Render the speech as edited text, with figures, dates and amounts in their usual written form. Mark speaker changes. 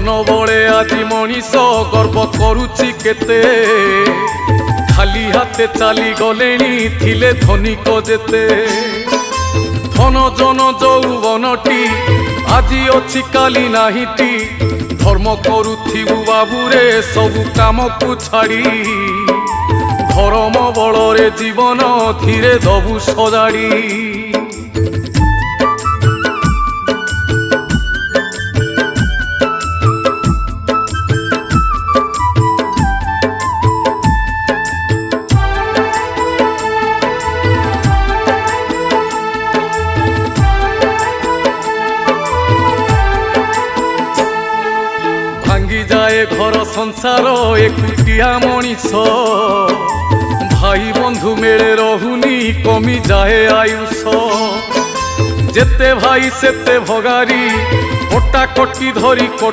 Speaker 1: धन बळे आदि मनीष गर्व करुछि केते खाली हाते चली गलेनी थिले धनिक जेते धन जन यौवनटी आजि अछि काली नाहिटी धर्म करुथिबु बाबुरे सबु काम को छाड़ी धर्म बलरे जीवन धीरे दबु सजाड़ी भांगी जाए घर संसार एकुटिया मनीष भाई बंधु मेले रहुनी कमी जाए आयुष जेते भाई सेते भगारी कटा कटी धरी